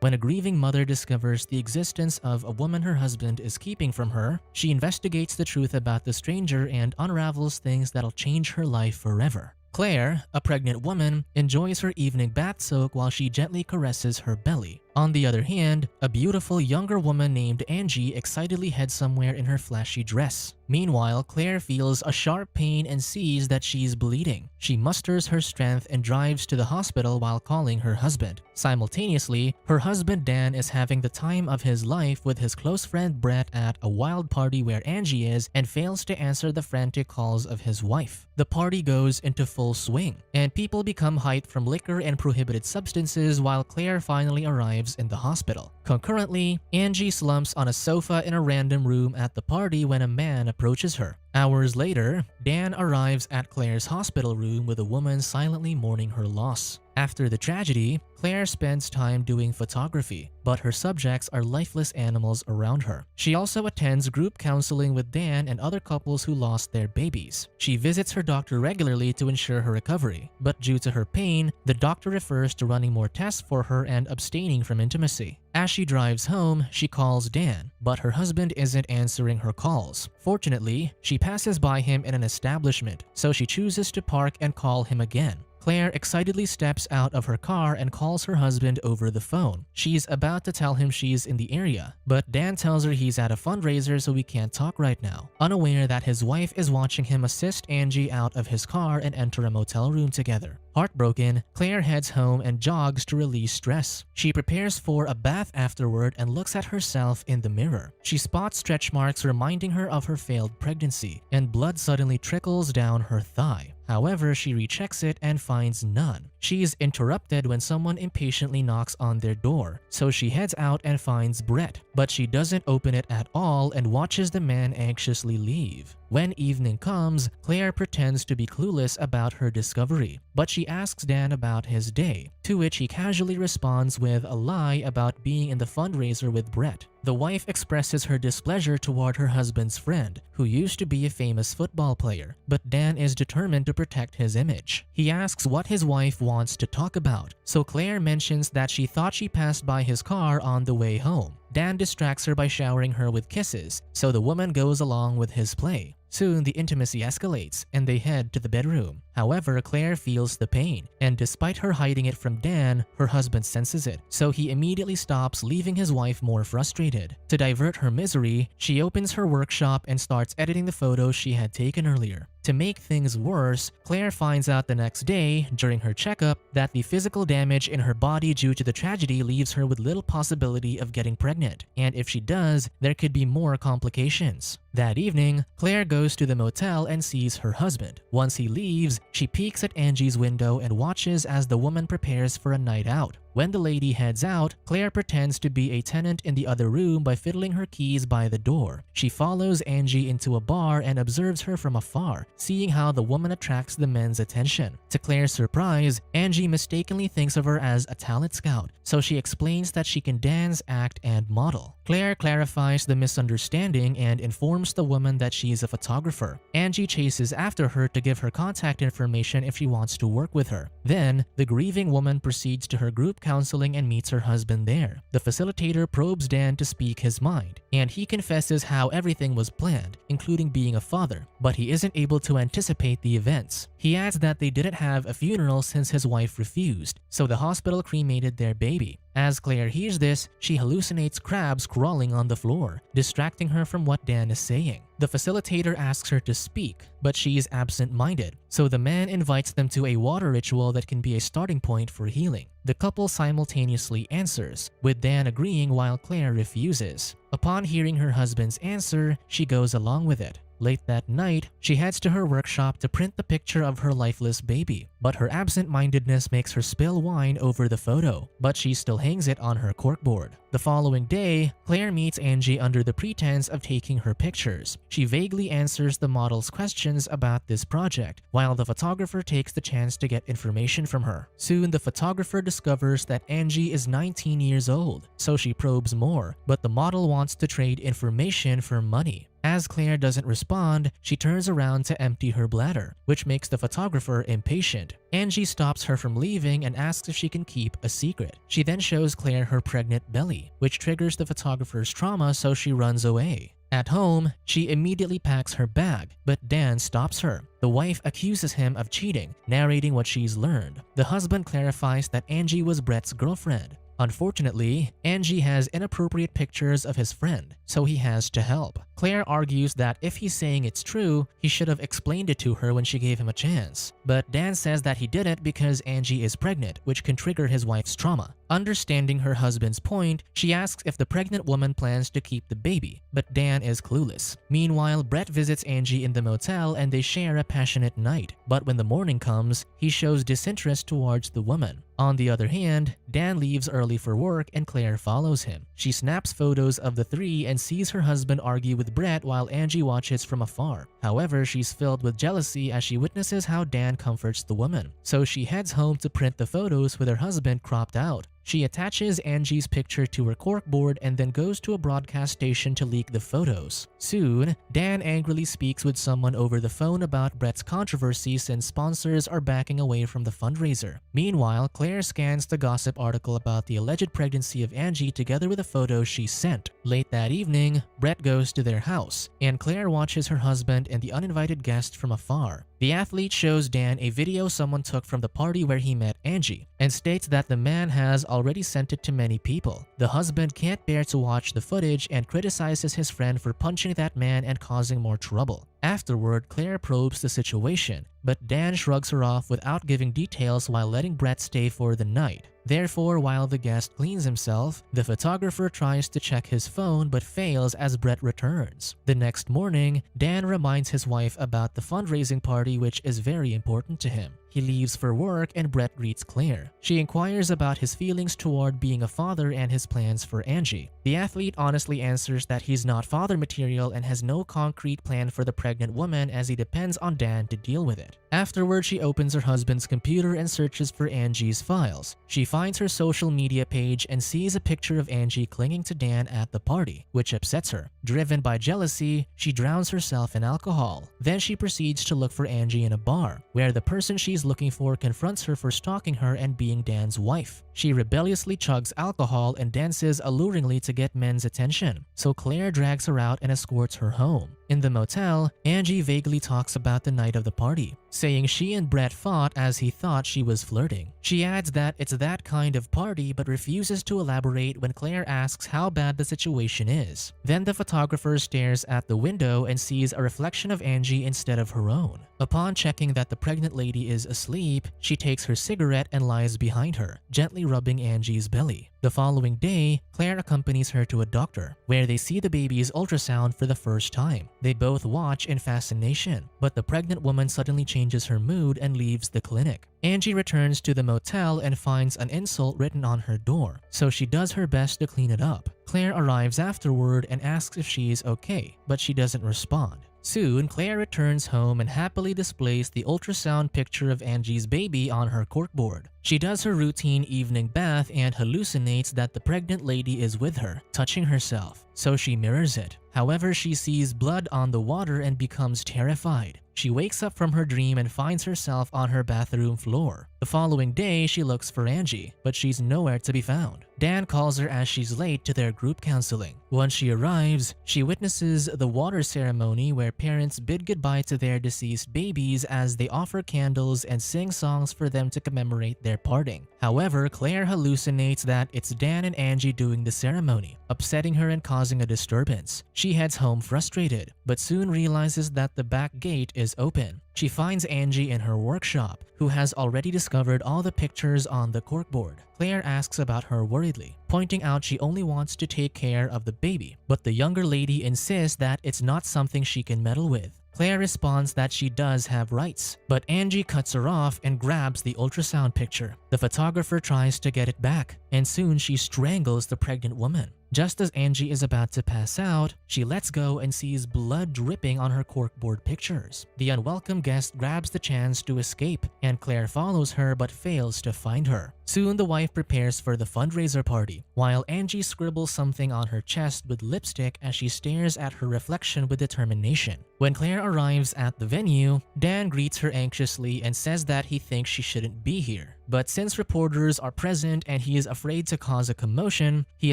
When a grieving mother discovers the existence of a woman her husband is keeping from her, she investigates the truth about the stranger and unravels things that'll change her life forever. Claire, a pregnant woman, enjoys her evening bath soak while she gently caresses her belly. On the other hand, a beautiful younger woman named Angie excitedly heads somewhere in her flashy dress. Meanwhile, Claire feels a sharp pain and sees that she's bleeding. She musters her strength and drives to the hospital while calling her husband. Simultaneously, her husband Dan is having the time of his life with his close friend Brett at a wild party where Angie is and fails to answer the frantic calls of his wife. The party goes into full swing, and people become hyped from liquor and prohibited substances while Claire finally arrives in the hospital. Concurrently, Angie slumps on a sofa in a random room at the party when a man approaches her. Hours later, Dan arrives at Claire's hospital room with a woman silently mourning her loss. After the tragedy, Claire spends time doing photography, but her subjects are lifeless animals around her. She also attends group counseling with Dan and other couples who lost their babies. She visits her doctor regularly to ensure her recovery, but due to her pain, the doctor refers to running more tests for her and abstaining from intimacy. As she drives home, she calls Dan, but her husband isn't answering her calls. Fortunately, she passes by him in an establishment, so she chooses to park and call him again. Claire excitedly steps out of her car and calls her husband over the phone. She's about to tell him she's in the area, but Dan tells her he's at a fundraiser so we can't talk right now, unaware that his wife is watching him assist Angie out of his car and enter a motel room together. Heartbroken, Claire heads home and jogs to release stress. She prepares for a bath afterward and looks at herself in the mirror. She spots stretch marks reminding her of her failed pregnancy, and blood suddenly trickles down her thigh. However, she rechecks it and finds none. She is interrupted when someone impatiently knocks on their door, so she heads out and finds Brett, but she doesn't open it at all and watches the man anxiously leave. When evening comes, Claire pretends to be clueless about her discovery, but she asks Dan about his day, to which he casually responds with a lie about being in the fundraiser with Brett. The wife expresses her displeasure toward her husband's friend, who used to be a famous football player, but Dan is determined to protect his image. He asks what his wife wants to talk about, so Claire mentions that she thought she passed by his car on the way home. Dan distracts her by showering her with kisses, so the woman goes along with his play. Soon, the intimacy escalates, and they head to the bedroom. However, Claire feels the pain, and despite her hiding it from Dan, her husband senses it, so he immediately stops, leaving his wife more frustrated. To divert her misery, she opens her workshop and starts editing the photos she had taken earlier. To make things worse, Claire finds out the next day, during her checkup, that the physical damage in her body due to the tragedy leaves her with little possibility of getting pregnant, and if she does, there could be more complications. That evening, Claire goes to the motel and sees her husband. Once he leaves, she peeks at Angie's window and watches as the woman prepares for a night out. When the lady heads out, Claire pretends to be a tenant in the other room by fiddling her keys by the door. She follows Angie into a bar and observes her from afar, seeing how the woman attracts the men's attention. To Claire's surprise, Angie mistakenly thinks of her as a talent scout, so she explains that she can dance, act, and model. Claire clarifies the misunderstanding and informs the woman that she is a photographer. Angie chases after her to give her contact information if she wants to work with her. Then, the grieving woman proceeds to her group counseling and meets her husband there. The facilitator probes Dan to speak his mind, and he confesses how everything was planned, including being a father, but he isn't able to anticipate the events. He adds that they didn't have a funeral since his wife refused, so the hospital cremated their baby. As Claire hears this, she hallucinates crabs crawling on the floor, distracting her from what Dan is saying. The facilitator asks her to speak, but she is absent-minded, so the man invites them to a water ritual that can be a starting point for healing. The couple simultaneously answers, with Dan agreeing while Claire refuses. Upon hearing her husband's answer, she goes along with it. Late that night, she heads to her workshop to print the picture of her lifeless baby, but her absent-mindedness makes her spill wine over the photo, but she still hangs it on her corkboard. The following day, Claire meets Angie under the pretense of taking her pictures. She vaguely answers the model's questions about this project, while the photographer takes the chance to get information from her. Soon, the photographer discovers that Angie is 19 years old, so she probes more, but the model wants to trade information for money. As Claire doesn't respond, she turns around to empty her bladder, which makes the photographer impatient. Angie stops her from leaving and asks if she can keep a secret. She then shows Claire her pregnant belly, which triggers the photographer's trauma, so she runs away. At home, she immediately packs her bag, but Dan stops her. The wife accuses him of cheating, narrating what she's learned. The husband clarifies that Angie was Brett's girlfriend. Unfortunately, Angie has inappropriate pictures of his friend, so he has to help. Claire argues that if he's saying it's true, he should have explained it to her when she gave him a chance. But Dan says that he didn't because Angie is pregnant, which can trigger his wife's trauma. Understanding her husband's point, she asks if the pregnant woman plans to keep the baby, but Dan is clueless. Meanwhile, Brett visits Angie in the motel and they share a passionate night. But when the morning comes, he shows disinterest towards the woman. On the other hand, Dan leaves early for work and Claire follows him. She snaps photos of the three and sees her husband argue with Brett while Angie watches from afar. However, she's filled with jealousy as she witnesses how Dan comforts the woman. So she heads home to print the photos with her husband cropped out. She attaches Angie's picture to her corkboard and then goes to a broadcast station to leak the photos. Soon, Dan angrily speaks with someone over the phone about Brett's controversy since sponsors are backing away from the fundraiser. Meanwhile, Claire scans the gossip article about the alleged pregnancy of Angie together with a photo she sent. Late that evening, Brett goes to their house, and Claire watches her husband and the uninvited guest from afar. The athlete shows Dan a video someone took from the party where he met Angie and states that the man has already sent it to many people. The husband can't bear to watch the footage and criticizes his friend for punching that man and causing more trouble. Afterward, Claire probes the situation, but Dan shrugs her off without giving details while letting Brett stay for the night. Therefore, while the guest cleans himself, the photographer tries to check his phone but fails as Brett returns. The next morning, Dan reminds his wife about the fundraising party, which is very important to him. He leaves for work and Brett greets Claire. She inquires about his feelings toward being a father and his plans for Angie. The athlete honestly answers that he's not father material and has no concrete plan for the pregnant woman as he depends on Dan to deal with it. Afterward, she opens her husband's computer and searches for Angie's files. She finds her social media page and sees a picture of Angie clinging to Dan at the party, which upsets her. Driven by jealousy, she drowns herself in alcohol. Then she proceeds to look for Angie in a bar, where the person she's looking for confronts her for stalking her and being Dan's wife. She rebelliously chugs alcohol and dances alluringly to get men's attention, so Claire drags her out and escorts her home. In the motel, Angie vaguely talks about the night of the party, saying she and Brett fought as he thought she was flirting. She adds that it's that kind of party but refuses to elaborate when Claire asks how bad the situation is. Then the photographer stares at the window and sees a reflection of Angie instead of her own. Upon checking that the pregnant lady is asleep, she takes her cigarette and lies behind her, gently rubbing Angie's belly. The following day, Claire accompanies her to a doctor, where they see the baby's ultrasound for the first time. They both watch in fascination, but the pregnant woman suddenly changes her mood and leaves the clinic. Angie returns to the motel and finds an insult written on her door, so she does her best to clean it up. Claire arrives afterward and asks if she is okay, but she doesn't respond. Soon, Claire returns home and happily displays the ultrasound picture of Angie's baby on her corkboard. She does her routine evening bath and hallucinates that the pregnant lady is with her, touching herself, so she mirrors it. However, she sees blood on the water and becomes terrified. She wakes up from her dream and finds herself on her bathroom floor. The following day, she looks for Angie, but she's nowhere to be found. Dan calls her as she's late to their group counseling. Once she arrives, she witnesses the water ceremony where parents bid goodbye to their deceased babies as they offer candles and sing songs for them to commemorate their parting. However, Claire hallucinates that it's Dan and Angie doing the ceremony, upsetting her and causing a disturbance. She heads home frustrated, but soon realizes that the back gate is open. She finds Angie in her workshop, who has already discovered all the pictures on the corkboard. Claire asks about her worriedly, pointing out she only wants to take care of the baby, but the younger lady insists that it's not something she can meddle with. Claire responds that she does have rights, but Angie cuts her off and grabs the ultrasound picture. The photographer tries to get it back, and soon she strangles the pregnant woman. Just as Angie is about to pass out, she lets go and sees blood dripping on her corkboard pictures. The unwelcome guest grabs the chance to escape, and Claire follows her but fails to find her. Soon the wife prepares for the fundraiser party, while Angie scribbles something on her chest with lipstick as she stares at her reflection with determination. When Claire arrives at the venue, Dan greets her anxiously and says that he thinks she shouldn't be here. But since reporters are present and he is afraid to cause a commotion, he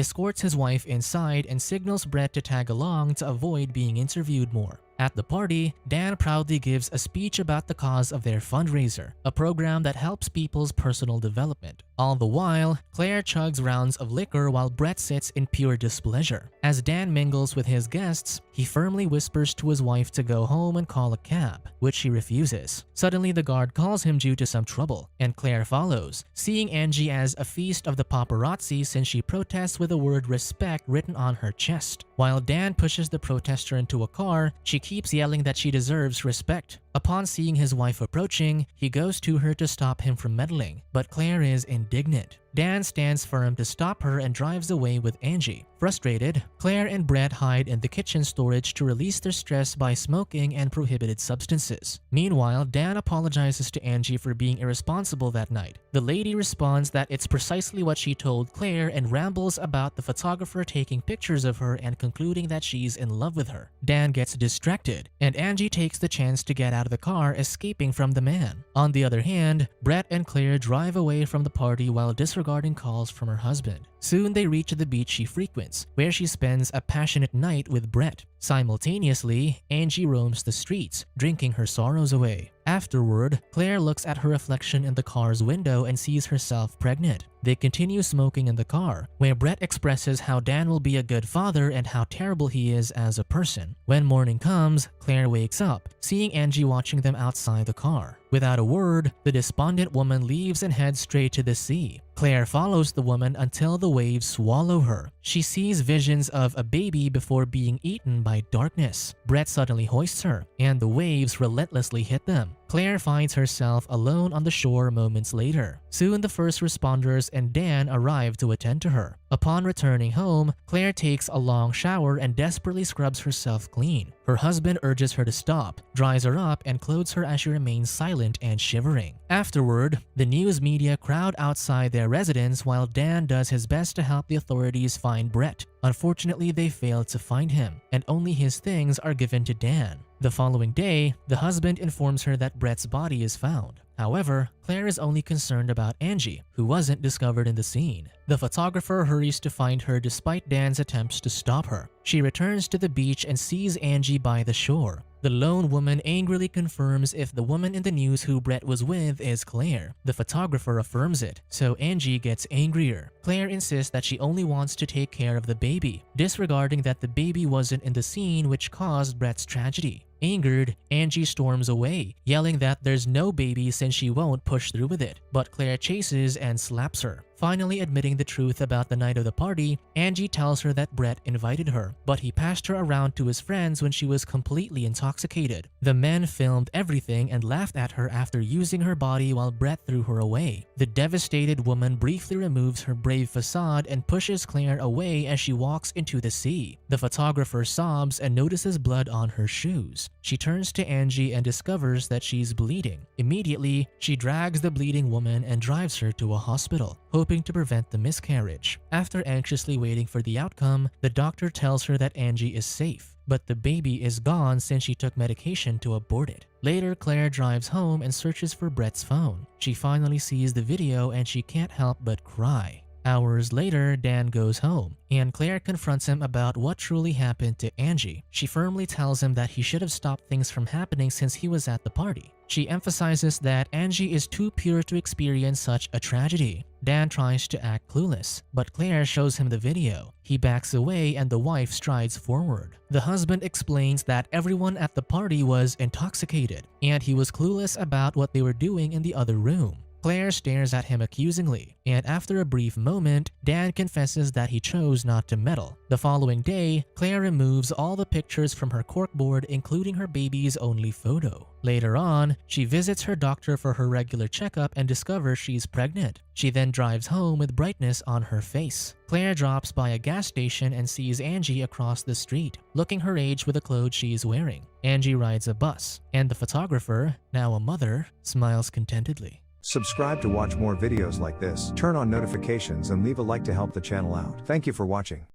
escorts his wife inside and signals Brett to tag along to avoid being interviewed more. At the party, Dan proudly gives a speech about the cause of their fundraiser, a program that helps people's personal development. All the while, Claire chugs rounds of liquor while Brett sits in pure displeasure. As Dan mingles with his guests, he firmly whispers to his wife to go home and call a cab, which she refuses. Suddenly, the guard calls him due to some trouble, and Claire follows, seeing Angie as a feast of the paparazzi since she protests with the word respect written on her chest. While Dan pushes the protester into a car, she keeps yelling that she deserves respect. Upon seeing his wife approaching, he goes to her to stop him from meddling, but Claire is indignant. Dan stands firm to stop her and drives away with Angie. Frustrated, Claire and Brett hide in the kitchen storage to release their stress by smoking and prohibited substances. Meanwhile, Dan apologizes to Angie for being irresponsible that night. The lady responds that it's precisely what she told Claire and rambles about the photographer taking pictures of her and concluding that she's in love with her. Dan gets distracted, and Angie takes the chance to get out of the car, escaping from the man. On the other hand, Brett and Claire drive away from the party while disregarding calls from her husband. Soon they reach the beach she frequents, where she spends a passionate night with Brett. Simultaneously, Angie roams the streets, drinking her sorrows away. Afterward, Claire looks at her reflection in the car's window and sees herself pregnant. They continue smoking in the car, where Brett expresses how Dan will be a good father and how terrible he is as a person. When morning comes, Claire wakes up, seeing Angie watching them outside the car. Without a word, the despondent woman leaves and heads straight to the sea. Claire follows the woman until the waves swallow her. She sees visions of a baby before being eaten by darkness. Brett suddenly hoists her, and the waves relentlessly hit them. Claire finds herself alone on the shore moments later. Soon the first responders and Dan arrive to attend to her. Upon returning home, Claire takes a long shower and desperately scrubs herself clean. Her husband urges her to stop, dries her up, and clothes her as she remains silent and shivering. Afterward, the news media crowd outside their residence while Dan does his best to help the authorities find Brett. Unfortunately, they fail to find him, and only his things are given to Dan. The following day, the husband informs her that Brett's body is found. However, Claire is only concerned about Angie, who wasn't discovered in the scene. The photographer hurries to find her despite Dan's attempts to stop her. She returns to the beach and sees Angie by the shore. The lone woman angrily confirms if the woman in the news who Brett was with is Claire. The photographer affirms it, so Angie gets angrier. Claire insists that she only wants to take care of the baby, disregarding that the baby wasn't in the scene which caused Brett's tragedy. Angered, Angie storms away, yelling that there's no baby since she won't push through with it, but Claire chases and slaps her. Finally admitting the truth about the night of the party, Angie tells her that Brett invited her, but he passed her around to his friends when she was completely intoxicated. The men filmed everything and laughed at her after using her body while Brett threw her away. The devastated woman briefly removes her brave facade and pushes Claire away as she walks into the sea. The photographer sobs and notices blood on her shoes. She turns to Angie and discovers that she's bleeding. Immediately, she drags the bleeding woman and drives her to a hospital, hoping to prevent the miscarriage. After anxiously waiting for the outcome, the doctor tells her that Angie is safe, but the baby is gone since she took medication to abort it. Later, Claire drives home and searches for Brett's phone. She finally sees the video and she can't help but cry. Hours later, Dan goes home, and Claire confronts him about what truly happened to Angie. She firmly tells him that he should have stopped things from happening since he was at the party. She emphasizes that Angie is too pure to experience such a tragedy. Dan tries to act clueless, but Claire shows him the video. He backs away and the wife strides forward. The husband explains that everyone at the party was intoxicated, and he was clueless about what they were doing in the other room. Claire stares at him accusingly, and after a brief moment, Dan confesses that he chose not to meddle. The following day, Claire removes all the pictures from her corkboard, including her baby's only photo. Later on, she visits her doctor for her regular checkup and discovers she's pregnant. She then drives home with brightness on her face. Claire drops by a gas station and sees Angie across the street, looking her age with the clothes she is wearing. Angie rides a bus, and the photographer, now a mother, smiles contentedly. Subscribe to watch more videos like this, turn on notifications and leave a like to help the channel out. Thank you for watching.